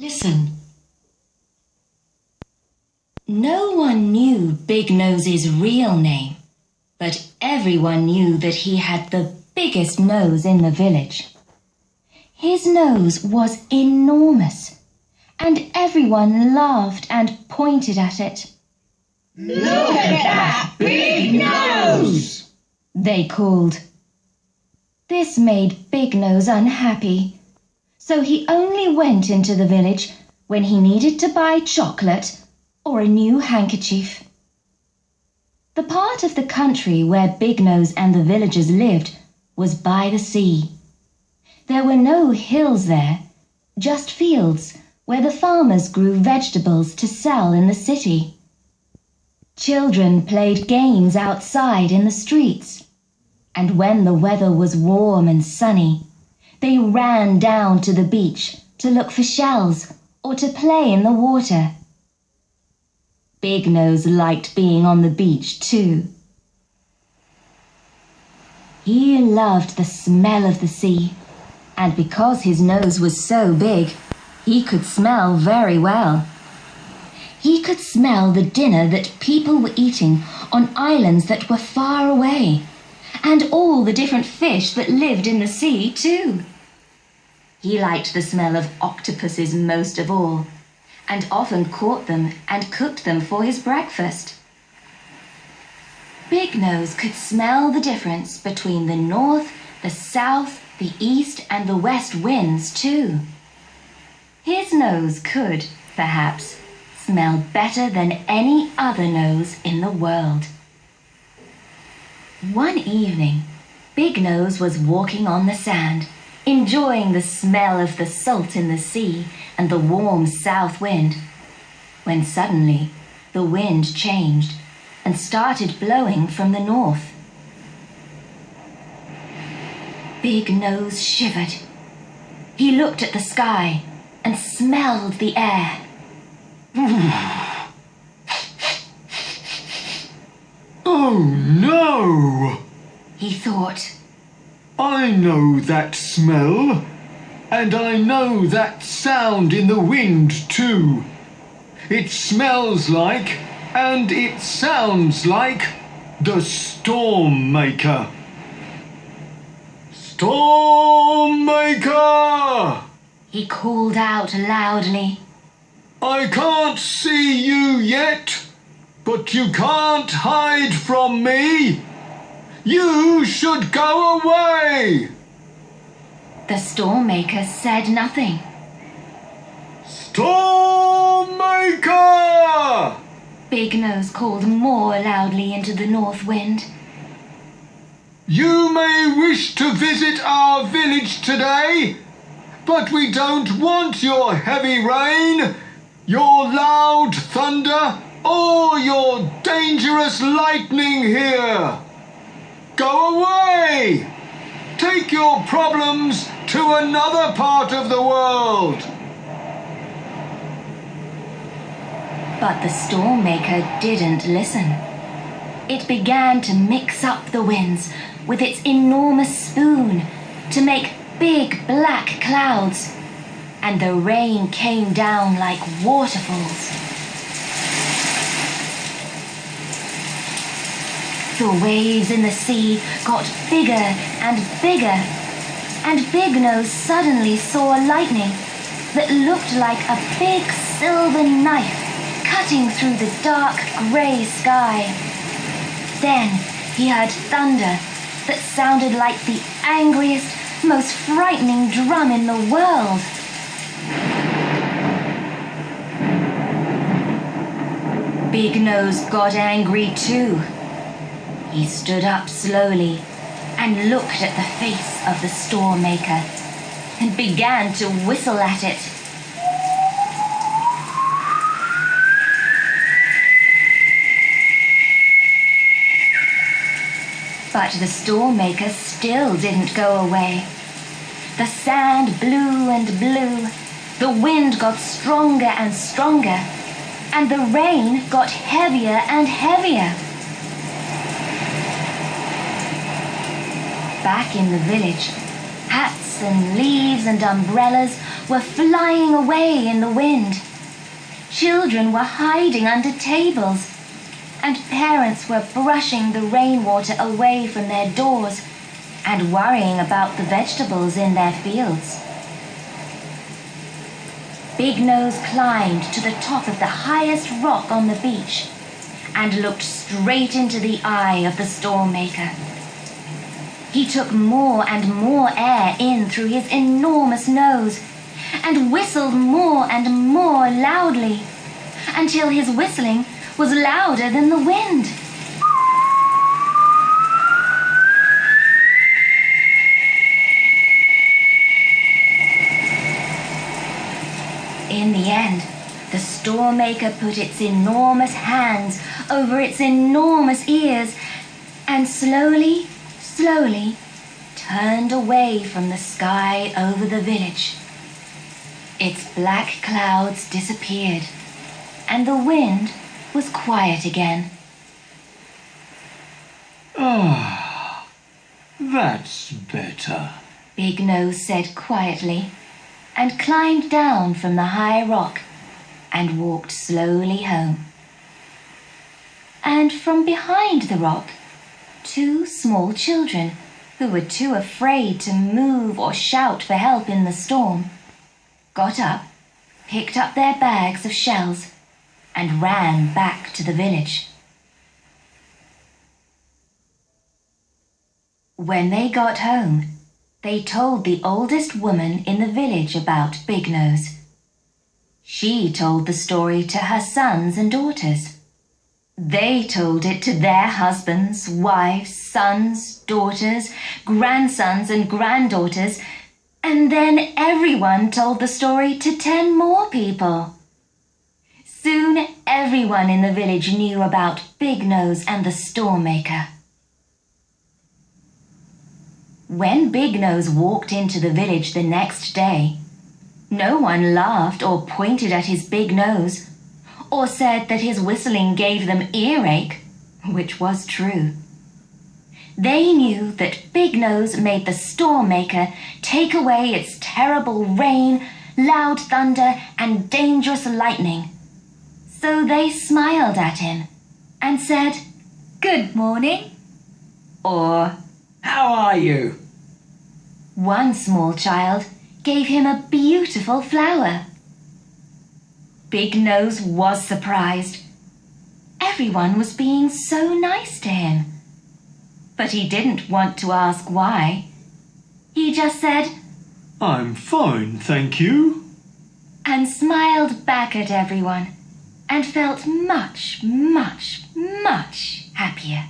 Listen. No one knew Big Nose's real name, but everyone knew that he had the biggest nose in the village. His nose was enormous, and everyone laughed and pointed at it. Look at that big nose! They called. This made Big Nose unhappy, so he only went into the village when he needed to buy chocolate or a new handkerchief. The part of the country where Big Nose and the villagers lived was by the sea. There were no hills there, just fields where the farmers grew vegetables to sell in the city. Children played games outside in the streets, and when the weather was warm and sunny, they ran down to the beach to look for shells or to play in the water. Big Nose liked being on the beach too. He loved the smell of the sea, and because his nose was so big, he could smell very well. He could smell the dinner that people were eating on islands that were far away, and all the different fish that lived in the sea too. He liked the smell of octopuses most of all, and often caught them and cooked them for his breakfast. Big Nose could smell the difference between the north, the south, the east, and the west winds too. His nose could, perhaps, smell better than any other nose in the world. One evening, Big Nose was walking on the sand, enjoying the smell of the salt in the sea and the warm south wind, when suddenly the wind changed and started blowing from the north. Big Nose shivered. He looked at the sky and smelled the air. Oh no! He thought. I know that smell, and I know that sound in the wind too. It smells like, and it sounds like, the Storm Maker. Storm Maker! He called out loudly. I can't see you yet, but you can't hide from me. You should go away! The Storm Maker said nothing. Storm Maker! Big Nose called more loudly into the north wind. You may wish to visit our village today, but we don't want your heavy rain, your loud thunder, or your dangerous lightning here. Go away! Take your problems to another part of the world. But the Storm Maker didn't listen. It began to mix up the winds with its enormous spoon to make big black clouds, and the rain came down like waterfalls. The waves in the sea got bigger and bigger, and Big Nose suddenly saw lightning that looked like a big silver knife cutting through the dark grey sky. Then he heard thunder that sounded like the angriest, most frightening drum in the world. Big Nose got angry too. He stood up slowly and looked at the face of the Storm Maker and began to whistle at it. But the Storm Maker still didn't go away. The sand blew and blew, the wind got stronger and stronger, and the rain got heavier and heavier. Back in the village, hats and leaves and umbrellas were flying away in the wind. Children were hiding under tables, and parents were brushing the rainwater away from their doors and worrying about the vegetables in their fields. Big Nose climbed to the top of the highest rock on the beach and looked straight into the eye of the storm maker. He took more and more air in through his enormous nose and whistled more and more loudly until his whistling was louder than the wind. In the end, the storm maker put its enormous hands over its enormous ears and slowly turned away from the sky over the village. Its black clouds disappeared, and the wind was quiet again. Ah, that's better, Big Nose said quietly, and climbed down from the high rock and walked slowly home. And from behind the rock, 2 small children, who were too afraid to move or shout for help in the storm, got up, picked up their bags of shells, and ran back to the village. When they got home, they told the oldest woman in the village about Big Nose. She told the story to her sons and daughters. They told it to their husbands, wives, sons, daughters, grandsons and granddaughters, and then everyone told the story to 10 more people. Soon everyone in the village knew about Big Nose and the storm maker. When Big Nose walked into the village the next day, no one laughed or pointed at his big nose, or said that his whistling gave them earache, which was true. They knew that Big Nose made the storm maker take away its terrible rain, loud thunder, and dangerous lightning. So they smiled at him and said, "Good morning," or How are you? one small child gave him a beautiful flower. Big Nose was surprised. Everyone was being so nice to him. But he didn't want to ask why. He just said, I'm fine, thank you. and smiled back at everyone and felt much, much, much happier.